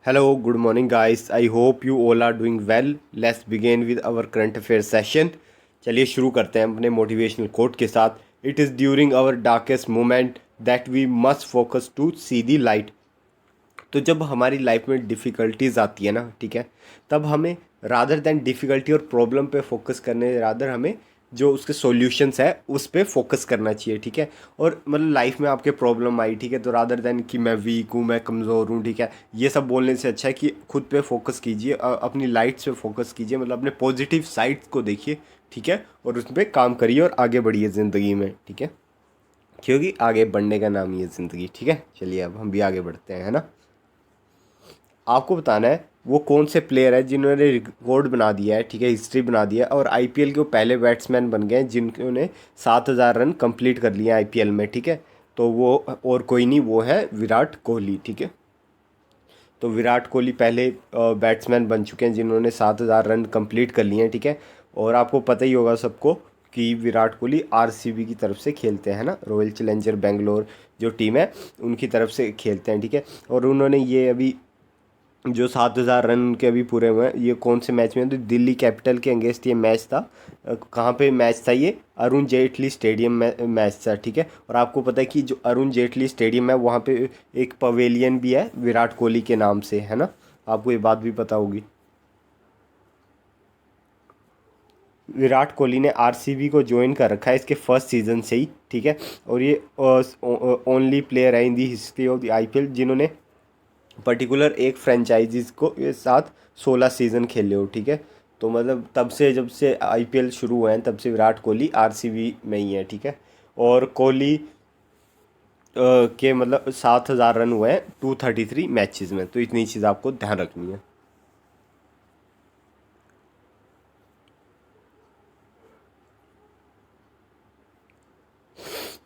Hello, good morning, guys. I hope you all are doing well. Let's begin with our current affairs session. चलिए शुरू करते हैं अपने motivational quote के साथ. It is during our darkest moment that we must focus to see the light. तो जब हमारी लाइफ में डिफ़िकल्टीज आती है ना, ठीक है, तब हमें रादर देन डिफ़िकल्टी और प्रॉब्लम पे फोकस करने रादर हमें जो उसके सॉल्यूशंस है उस पे फोकस करना चाहिए, ठीक है. और मतलब लाइफ में आपके प्रॉब्लम आई, ठीक है, तो रादर देन कि मैं वीक हूँ, मैं कमज़ोर हूँ, ठीक है, ये सब बोलने से अच्छा है कि खुद पे फोकस कीजिए, अपनी लाइट्स पे फोकस कीजिए, मतलब अपने पॉजिटिव साइड्स को देखिए, ठीक है, और उस पर काम करिए और आगे बढ़िए ज़िंदगी में, ठीक है, क्योंकि आगे बढ़ने का नाम ही है ज़िंदगी, ठीक है. चलिए अब हम भी आगे बढ़ते हैं, है ना. आपको बताना है वो कौन से प्लेयर है जिन्होंने रिकॉर्ड बना दिया है, ठीक है, हिस्ट्री बना दिया है और आईपीएल के वो पहले बैट्समैन बन गए हैं जिन्होंने 7,000 रन कंप्लीट कर लिए आईपीएल में, ठीक है. तो वो और कोई नहीं, वो है विराट कोहली, ठीक है. तो विराट कोहली पहले बैट्समैन बन चुके हैं जिन्होंने 7,000 रन कंप्लीट कर लिए हैं, ठीक है. और आपको पता ही होगा सबको कि विराट कोहली आरसीबी की तरफ से खेलते हैं ना, रॉयल चैलेंजर बेंगलोर जो टीम है उनकी तरफ से खेलते हैं, ठीक है. और उन्होंने ये अभी जो 7,000 रन उनके अभी पूरे हुए हैं, ये कौन से मैच में, तो दिल्ली कैपिटल के अगेंस्ट ये मैच था. कहाँ पे मैच था, ये अरुण जेटली स्टेडियम में मैच था, ठीक है. और आपको पता है कि जो अरुण जेटली स्टेडियम है वहाँ पे एक पवेलियन भी है विराट कोहली के नाम से, है ना. आपको ये बात भी पता होगी. विराट कोहली ने आरसीबी को ज्वाइन कर रखा है इसके फर्स्ट सीज़न से ही, ठीक है. और ये ओनली प्लेयर है इन दी हिस्ट्री ऑफ द आईपीएल जिन्होंने पर्टिकुलर एक फ्रेंचाइजीज को ये साथ 16 सीज़न खेले हो, ठीक है. तो मतलब तब से जब से आईपीएल शुरू हुए हैं तब से विराट कोहली आरसीबी में ही है, ठीक है. और कोहली के मतलब 7,000 रन हुए हैं 233 मैचेस में, तो इतनी चीज़ आपको ध्यान रखनी है.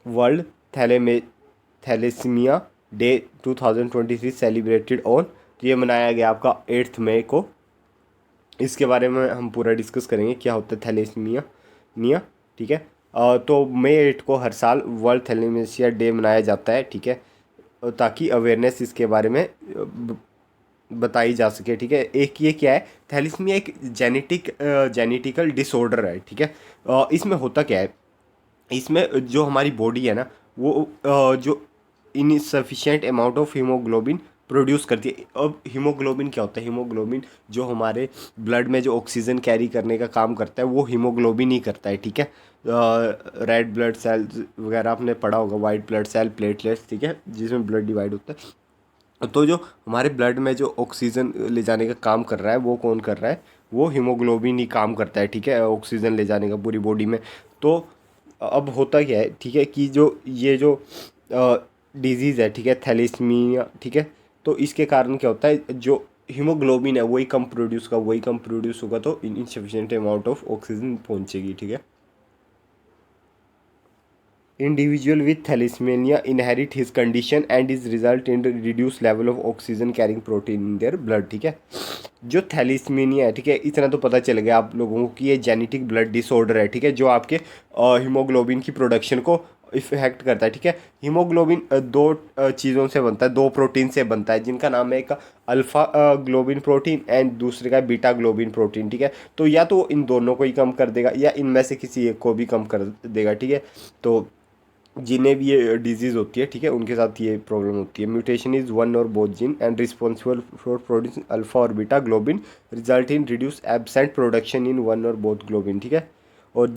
वर्ल्ड थैलेमे थैलेसीमिया डे 2023 सेलिब्रेटेड ऑन, तो ये मनाया गया आपका 8 मई को. इसके बारे में हम पूरा डिस्कस करेंगे क्या होता है थैलेसीमिया, ठीक है. तो मई 8 को हर साल वर्ल्ड थैलेसीमिया डे मनाया जाता है, ठीक है, ताकि अवेयरनेस इसके बारे में बताई जा सके, ठीक है. एक ये क्या है, थैलेसीमिया एक जेनेटिकल डिसऑर्डर है, ठीक है. इसमें होता क्या है, इसमें जो हमारी बॉडी है ना वो जो insufficient amount of haemoglobin produce करती है. अब हीमोग्लोबिन क्या होता है, हीमोग्लोबिन जो हमारे ब्लड में जो ऑक्सीजन कैरी करने का काम करता है वो हीमोग्लोबिन ही करता है, ठीक है. रेड ब्लड सेल्स वगैरह आपने पढ़ा होगा, वाइट ब्लड सेल, प्लेटलेट्स, ठीक है, जिसमें ब्लड डिवाइड होता है. तो जो हमारे ब्लड में जो ऑक्सीजन ले जाने का काम कर रहा है वो कौन कर रहा है, वो हीमोग्लोबिन ही काम करता है, ठीक है, ऑक्सीजन ले जाने का पूरी बॉडी में. तो अब होता क्या है, ठीक है, कि जो ये जो डिजीज़ है, ठीक है, थैलेसीमिया, ठीक है, तो इसके कारण क्या होता है, जो हीमोग्लोबिन है वही कम प्रोड्यूस होगा तो इनसफिशिएंट अमाउंट ऑफ ऑक्सीजन पहुंचेगी, ठीक है. Individual with thalassemia inherit his condition and is result in the reduced level of oxygen carrying protein in their blood, ठीक है. जो थैलीसीमिया है, ठीक है, इतना तो पता चल गया आप लोगों को कि ये जेनेटिक ब्लड डिसऑर्डर है, ठीक है, जो आपके हीमोग्लोबिन की प्रोडक्शन को इफेक्ट करता है, ठीक है. हीमोग्लोबिन दो चीज़ों से बनता है, दो प्रोटीन से बनता है जिनका नाम है एक अल्फ़ा ग्लोबिन प्रोटीन एंड दूसरे का बीटा ग्लोबिन प्रोटीन, ठीक है. तो या तो इन दोनों को ही कम कर देगा या इनमें से किसी एक को भी कम कर देगा, ठीक है. तो जिन्हें भी ये डिजीज़ होती है, ठीक है, उनके साथ ये प्रॉब्लम होती है. Mutation is one or both gene and responsible for producing alpha or beta globin result in reduce absent production in one or both globin, ठीक है. और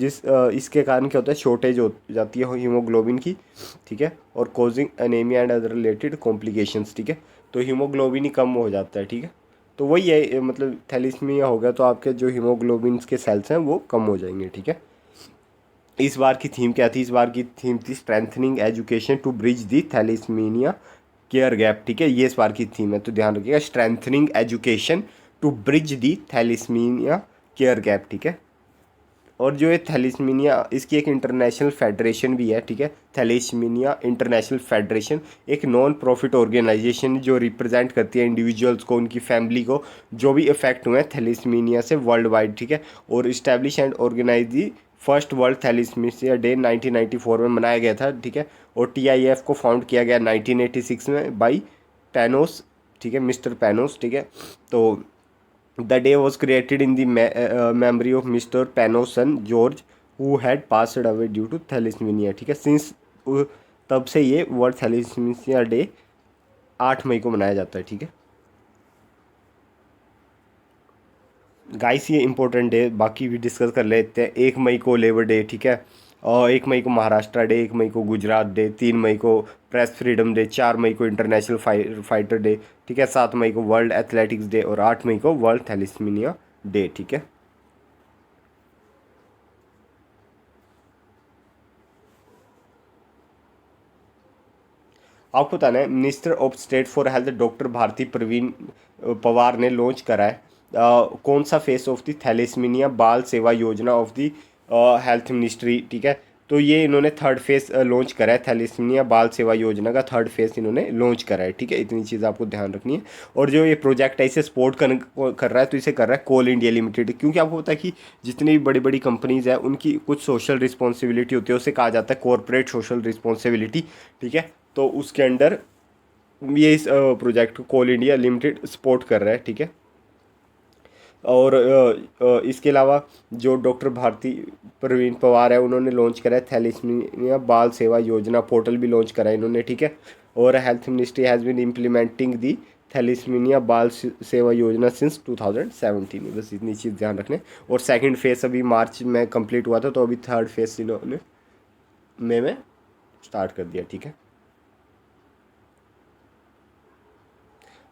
इसके कारण क्या होता है, शॉर्टेज हो जाती है हीमोग्लोबिन की, ठीक है, और causing anaemia and other related complications, ठीक है. तो हीमोग्लोबिन ही कम हो जाता है, ठीक है. तो वही है, मतलब थैलेसीमिया हो गया तो आपके जो हीमोग्लोबिन के सेल्स हैं वो कम हो जाएंगे, ठीक है. इस बार की थीम क्या थी, इस बार की थीम थी strengthening education to bridge the thalassemia care gap, ठीक है, ये इस बार की थीम है, तो ध्यान रखिएगा, strengthening education to bridge the thalassemia care gap, ठीक है. और जो ये थैलेसीमिया इसकी एक इंटरनेशनल फेडरेशन भी है, ठीक है, थैलेसीमिया इंटरनेशनल फेडरेशन एक नॉन प्रॉफिट ऑर्गेनाइजेशन जो रिप्रेजेंट करती है इंडिविजुअल्स को, उनकी फैमिली को जो भी इफेक्ट हुए हैं थैलेसीमिया से वर्ल्ड वाइड, ठीक है. और establish and organise the first world thalassemia day 1994 में मनाया गया था, ठीक है. और टीआईएफ को फाउंड किया गया 1986 में बाई टेनोस ठीक है, मिस्टर पैनोस, ठीक है। तो the day was created in the memory of Mr Panos son George who had passed away due to thalassemia, ठीक है। सिंस तब से ये वर्ल्ड थैलेसीमिया डे 8 मई को मनाया जाता है, ठीक है। गाइस ये इंपॉर्टेंट डे बाकी भी डिस्कस कर लेते हैं। 1 मई को लेबर डे, ठीक है। और 1 मई को महाराष्ट्र डे, 1 मई को गुजरात डे, 3 मई को प्रेस फ्रीडम डे, 4 मई को इंटरनेशनल फाइटर डे, ठीक है। 7 मई को वर्ल्ड एथलेटिक्स डे और 8 मई को वर्ल्ड थैलेसीमिया डे, ठीक है। आपको बताना है minister of state for health doctor Bharati Pravin Pawar ने लॉन्च करा है कौन सा face of the thalassaemia Bal Sewa योजना ऑफ द हेल्थ मिनिस्ट्री, ठीक है। तो ये इन्होंने थर्ड फेस लॉन्च करा है, थैलेसीमिया बाल सेवा योजना का थर्ड फेस इन्होंने लॉन्च करा है, ठीक है। इतनी चीज़ आपको ध्यान रखनी है। और जो ये प्रोजेक्ट है इसे सपोर्ट कर रहा है, तो इसे कर रहा है कोल इंडिया लिमिटेड, क्योंकि आपको पता है कि जितनी भी बड़ी बड़ी कंपनीज है उनकी कुछ सोशल रिस्पॉन्सिबिलिटी होती है, उसे कहा जाता है कॉरपोरेट सोशल रिस्पॉन्सिबिलिटी, ठीक है। तो उसके अंडर ये इस प्रोजेक्ट को कोल इंडिया लिमिटेड सपोर्ट कर रहा है, ठीक है। और इसके अलावा जो डॉक्टर भारती प्रवीण पवार है उन्होंने लॉन्च करा है थैलेसीमिया बाल सेवा योजना पोर्टल भी लॉन्च करा है इन्होंने, ठीक है। और health ministry has been implementing the thalassemia Bal Sewa योजना सिंस 2017, बस इतनी चीज़ ध्यान रखने। और सेकंड फेज अभी मार्च में कंप्लीट हुआ था, तो अभी थर्ड फेज इन्होंने मई में स्टार्ट कर दिया, ठीक है।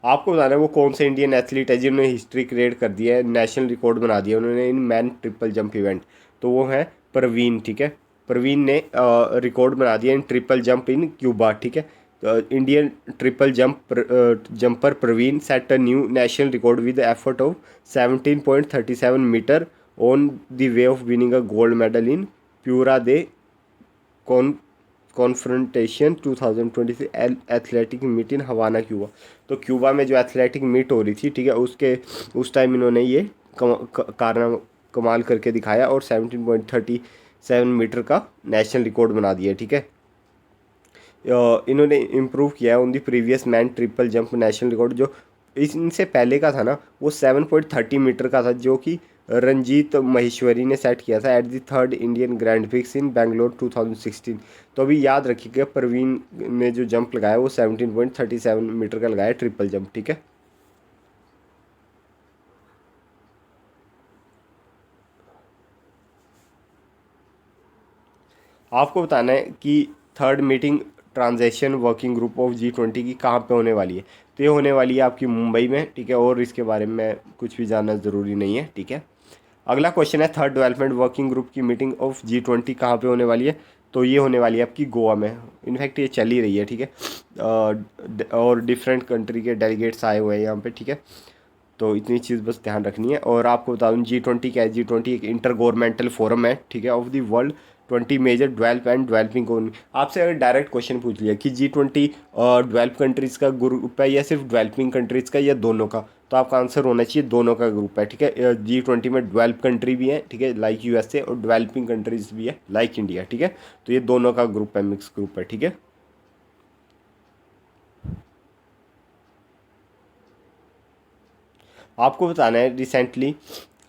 आपको बताना है वो कौन से इंडियन एथलीट है जिन्होंने हिस्ट्री क्रिएट कर दिया है, नेशनल रिकॉर्ड बना दिया उन्होंने in man triple jump event. तो वो है प्रवीण, ठीक है। प्रवीण ने रिकॉर्ड बना दिया in triple jump in Cuba, ठीक है। तो Indian triple jumper Praveen set a new national record with effort of 17.37 metre on the way of winning a gold medal in Pura de con confrontation 2023 athletic meet in Havana Cuba. तो Cuba में जो athletic meet हो रही थी, ठीक है, उसके उस टाइम इन्होंने ये कमाल करके दिखाया और 17.37 मीटर का नेशनल रिकॉर्ड बना दिया, ठीक है। इन्होंने इम्प्रूव किया है on the previous man triple jump national record जो इनसे पहले का था ना, वो 7.30 मीटर का था, जो कि रंजीत महेश्वरी ने सेट किया था at the third Indian grand prix in Bangalore 2016। तो अभी याद रखिएगा प्रवीण ने जो जंप लगाया वो 17.37 मीटर का लगाया ट्रिपल जंप, ठीक है। आपको बताना है कि third meeting transaction working group of G20 की कहाँ पे होने वाली है। तो ये होने वाली है आपकी मुंबई में, ठीक है। और इसके बारे में कुछ भी जानना ज़रूरी नहीं है, ठीक है। अगला क्वेश्चन है थर्ड डेवलपमेंट वर्किंग ग्रुप की मीटिंग ऑफ G20 कहाँ पे होने वाली है। तो ये होने वाली है आपकी गोवा में, इनफैक्ट ये चल ही रही है, ठीक है। और डिफरेंट कंट्री के डेलीगेट्स आए हुए हैं यहाँ पे, ठीक है। तो इतनी चीज़ बस ध्यान रखनी है। और आपको बता दूँ G20 क्या है, G20 एक इंटर गवर्नमेंटल फोरम है, ठीक है, of the world 20 major develop and developing economy. आपसे अगर डायरेक्ट क्वेश्चन पूछ लिया कि G20 डेवलप कंट्रीज़ का ग्रुप है या सिर्फ डेवलपिंग कंट्रीज़ का या दोनों का, तो आपका आंसर होना चाहिए दोनों का ग्रुप है, ठीक है। G20 में डेवलप कंट्री भी है, ठीक है, लाइक USA, और डेवलपिंग कंट्रीज भी है लाइक इंडिया, ठीक है। तो ये दोनों का ग्रुप है, मिक्स ग्रुप है, ठीक है। आपको बताना है रिसेंटली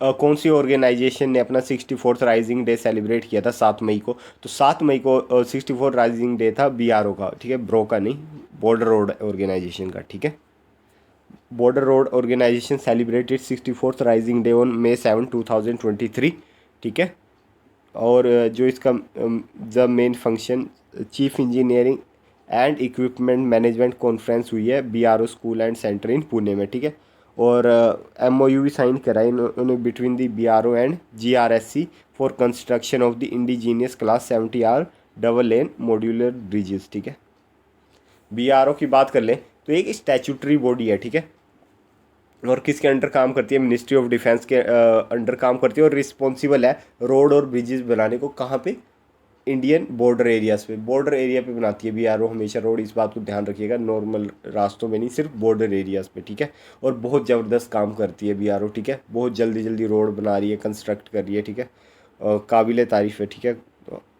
कौन सी ऑर्गेनाइजेशन ने अपना 64th राइजिंग डे सेलिब्रेट किया था 7 मई को। तो 7 मई को 64 राइजिंग डे था BRO का, ठीक है, ब्रो का नहीं, बॉर्डर रोड ऑर्गेनाइजेशन का, ठीक है। Border road organisation celebrated 64th rising day on May 7, 2023, ठीक है। और जो इसका the main function chief engineering and equipment management conference हुई है BRO school and centre in Pune में, ठीक है। और MOU भी साइन करा है इन्होंने between the BRO and GRSC for construction of the indigenous class 70R double lane modular bridges, ठीक है। BRO की बात कर लें तो एक स्टैचूटरी बॉडी है, ठीक है। और किसके अंडर काम करती है, मिनिस्ट्री ऑफ डिफेंस के अंडर काम करती है, और रिस्पॉन्सिबल है रोड और ब्रिजेस बनाने को, कहाँ पे, इंडियन बॉर्डर एरियाज़ पे, बॉर्डर एरिया पे बनाती है BRO हमेशा रोड, इस बात को ध्यान रखिएगा, नॉर्मल रास्तों में नहीं, सिर्फ बॉर्डर एरियाज़ पे, ठीक है। और बहुत ज़बरदस्त काम करती है BRO, ठीक है, बहुत जल्दी जल्दी रोड बना रही है, कंस्ट्रक्ट कर रही है, ठीक है। काबिल तारीफ़ है, ठीक है।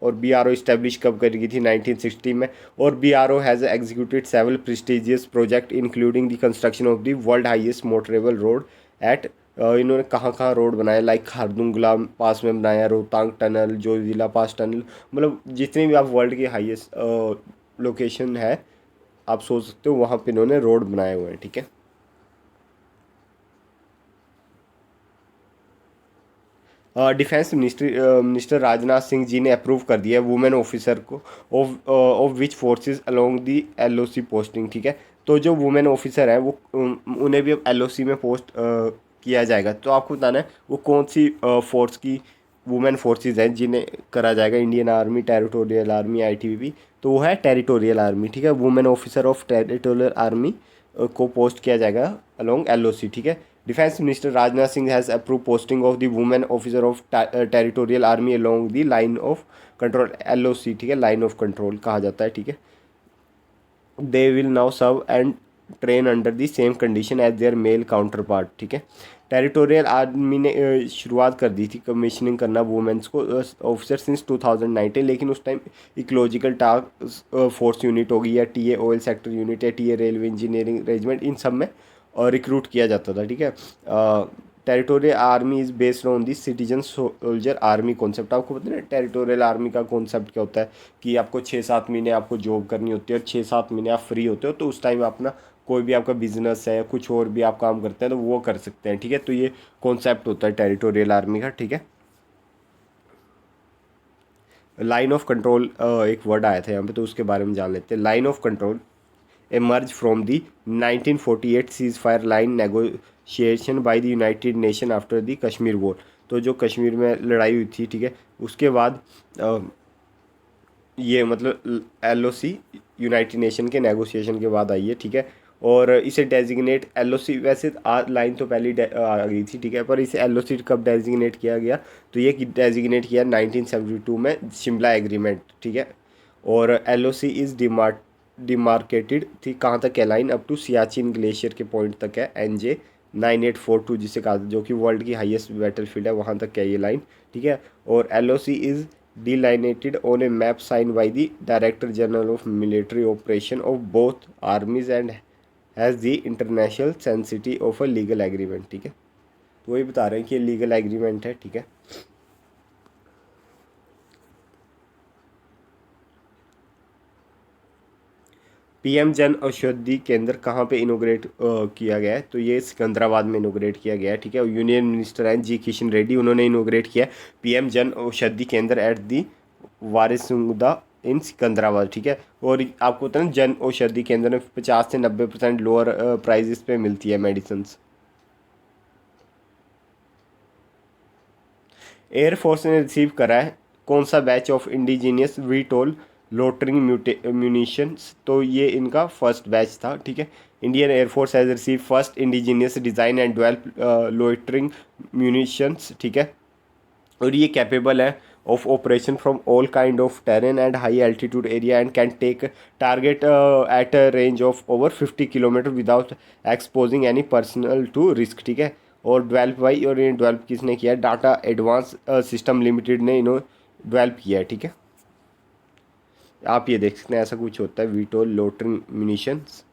और BRO इस्टेब्लिश कब करी गई थी? 1960 में। और BRO has executed several prestigious project including the construction of the world highest motorable road at, इन्होंने कहाँ कहाँ रोड बनाए, लाइक खारदुंगला पास में बनाया, रोहतांग टनल, जोजिला पास टनल, मतलब जितनी भी आप वर्ल्ड की हाईएस्ट लोकेशन है आप सोच सकते हो वहाँ पे इन्होंने रोड बनाए हुए हैं, ठीक है। डिफेंस मिनिस्टर राजनाथ सिंह जी ने अप्रूव कर दिया है वुमेन ऑफिसर को of which forces along the LOC posting, ठीक है। तो जो वुमेन ऑफिसर है वो उन्हें भी अब LOC में पोस्ट किया जाएगा। तो आपको बताना है वो कौन सी फोर्स की वुमेन फोर्सेस हैं जिन्हें करा जाएगा, Indian army, territorial army, ITBP। तो वो है टेरिटोरियल आर्मी, ठीक है। Women officer of territorial army को पोस्ट किया जाएगा अलोंग LOC, ठीक है। Defence minister Rajnath Singh has approve posting of the women officer of territorial army along the line of control, LOC, ठीक है, लाइन ऑफ कंट्रोल कहा जाता है, ठीक है। They will now serve and train under the same condition as their male counterpart, ठीक है। Territorial army ने शुरुआत कर दी थी कमीशनिंग करना वुमेंस को ऑफिसर सिंस 2019, लेकिन उस time ecological task force unit होगी या TA ऑयल सेक्टर यूनिट या TA रेलवे इंजीनियरिंग रेजिमेंट, इन सब में रिक्रूट किया जाता था, ठीक है। Territorial army is based on the citizen soldier army concept. आपको पता है टेरिटोरियल आर्मी का कॉन्सेप्ट क्या होता है कि आपको 6-7 महीने आपको जॉब करनी होती है और 6-7 महीने आप फ्री होते हो, तो उस टाइम अपना कोई भी आपका बिजनेस है या कुछ और भी आप काम करते हैं तो वो कर सकते हैं, ठीक है। तो ये कॉन्सेप्ट होता है टेरिटोरियल आर्मी का, ठीक है। लाइन ऑफ कंट्रोल एक वर्ड आया था यहाँ पे, तो उसके बारे में जान लेते हैं। Line of control emerged from the 1948 ceasefire line negotiation by the United Nation after the Kashmir War। तो जो कश्मीर में लड़ाई हुई थी, ठीक है, उसके बाद ये मतलब LOC यूनाइटेड नेशन के नेगोशिएशन के बाद आई है, ठीक है। और इसे डेजिग्नेट LOC वैसे लाइन तो पहले आ गई थी, ठीक है, पर इसे LOC कब डेजिग्नेट किया गया? तो ये डेजिग्नेट किया 1972 में शिमला एग्रीमेंट, ठीक है। और LOC इज़ डिमार्केटेड थी कहाँ तक है line? Up to Siachen glacier के पॉइंट तक है, NJ9842 जिसे कहा, जो कि वर्ल्ड की हाईएस्ट बैटलफील्ड है, वहाँ तक है ये लाइन, ठीक है। और LOC is delineated on a map signed by the Director General of Military Operation of both armies and has the international sanctity of a legal agreement, ठीक है। तो वही बता रहे हैं कि ये लीगल एग्रीमेंट है, ठीक है। PM जन औषधि केंद्र कहाँ पे इनोग्रेट किया गया है? तो ये सिकंदराबाद में इनोग्रेट किया गया है, ठीक है। यूनियन मिनिस्टर हैं जी किशन रेड्डी, उन्होंने इनोग्रेट किया PM जन औषधि केंद्र एट दी वारिसुंगदा इन सिकंदराबाद, ठीक है। और आपको पता है जन औषधि केंद्र में 50 से 90% लोअर प्राइजेस पे मिलती है मेडिसिन। एयरफोर्स ने रिसीव करा है कौन सा batch of indigenous VTOL loitering munitions? तो ये इनका फर्स्ट बैच था, ठीक है। Indian air force has receive first indigenous design and develop loitering munitions, ठीक है। और ये कैपेबल है of operation from all kind of terrain and high altitude area and can take target at a range of over 50 kilometre without exposing any personal to risk, ठीक है। और develop भाई, और ये डेवलप किसने किया है? डाटा एडवांस सिस्टम लिमिटेड ने इन्होंने डेवलप किया है, ठीक है। आप ये देख सकते हैं ऐसा कुछ होता है वीटोल लोटरिंग म्यूनिशंस।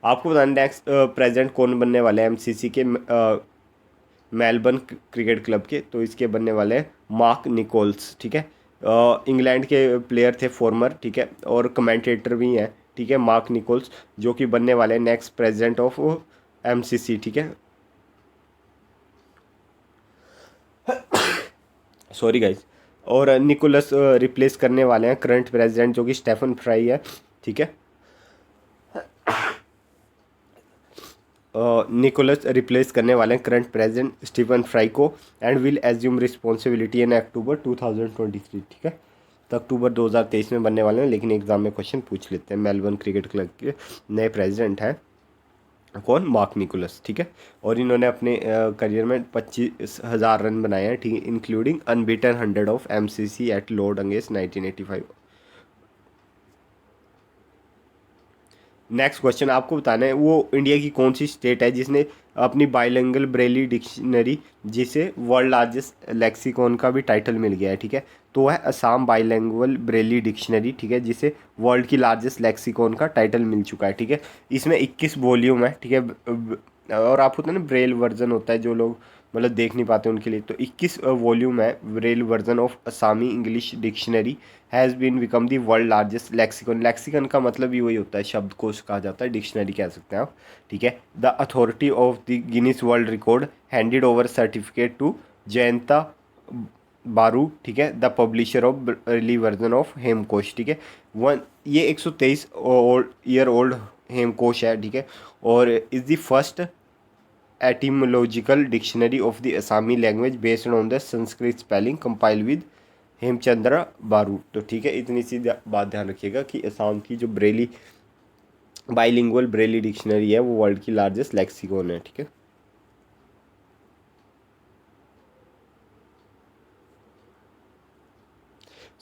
आपको बताना नेक्स्ट प्रेसिडेंट कौन बनने वाले हैं MCC के मेलबर्न क्रिकेट क्लब के? तो इसके बनने वाले हैं मार्क निकोल्स, ठीक है। इंग्लैंड के प्लेयर थे फॉर्मर, ठीक है, और कमेंटेटर भी हैं, ठीक है, मार्क निकोल्स, जो कि बनने वाले हैं नेक्स्ट प्रेसिडेंट ऑफ MCC, ठीक है। Sorry guys. और निकोलस रिप्लेस करने वाले हैं करंट प्रेसिडेंट जो कि स्टेफन फ्राई है, ठीक है। निकोलस रिप्लेस करने वाले हैं करंट प्रेसिडेंट स्टीफन फ्राई को and will assume responsibility in October 2023, ठीक है। तो अक्टूबर 2023 में बनने वाले हैं, लेकिन एग्जाम में क्वेश्चन पूछ लेते हैं। मेलबर्न क्रिकेट क्लब के नए प्रेसिडेंट हैं कौन? मार्क निकोलस, ठीक है। और इन्होंने अपने करियर में 25,000 रन बनाए हैं, ठीक है, including unbeaten 100 of MCC at Lord against 1985। Next question आपको बताना है वो इंडिया की कौन सी स्टेट है जिसने अपनी बाइलिंगुअल ब्रेली डिक्शनरी, जिसे वर्ल्ड लार्जेस्ट लेक्सिकॉन का भी टाइटल मिल गया है, ठीक है। तो वह असम बाइलिंगुअल ब्रेली डिक्शनरी, ठीक है, जिसे वर्ल्ड की लार्जेस्ट लेक्सिकॉन का टाइटल मिल चुका है, ठीक है। इसमें 21 वॉल्यूम है, ठीक है। और आप होता है ना ब्रेल वर्जन होता है, जो लोग मतलब देख नहीं पाते उनके लिए, तो 21 वॉल्यूम है Braille version of Assamese English dictionary has been become the world largest lexicon. Lexicon का मतलब ही वही होता है, शब्दकोश कहा जाता है, डिक्शनरी कह सकते हैं आप, ठीक है। The authority of the Guinness world record handed over certificate to Jayanta Baruah, ठीक है, the publisher of early version of Hemkosh, ठीक है। वन ये 123 ईयर ओल्ड हेमकोश है, ठीक है, और is the first etymological dictionary of the Assami language based on the Sanskrit spelling compiled with Hemchandra Baruah. तो ठीक है, इतनी सी बात ध्यान रखिएगा कि असम की जो ब्रेली बाइलिंगुअल ब्रेली डिक्शनरी है वो वर्ल्ड की लार्जेस्ट लेक्सिकॉन है, ठीक है।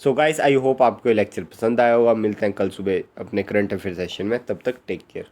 सो गाइस, आई होप आपको ये लेक्चर पसंद आया होगा। मिलते हैं कल सुबह अपने करंट अफेयर सेशन में, तब तक टेक केयर।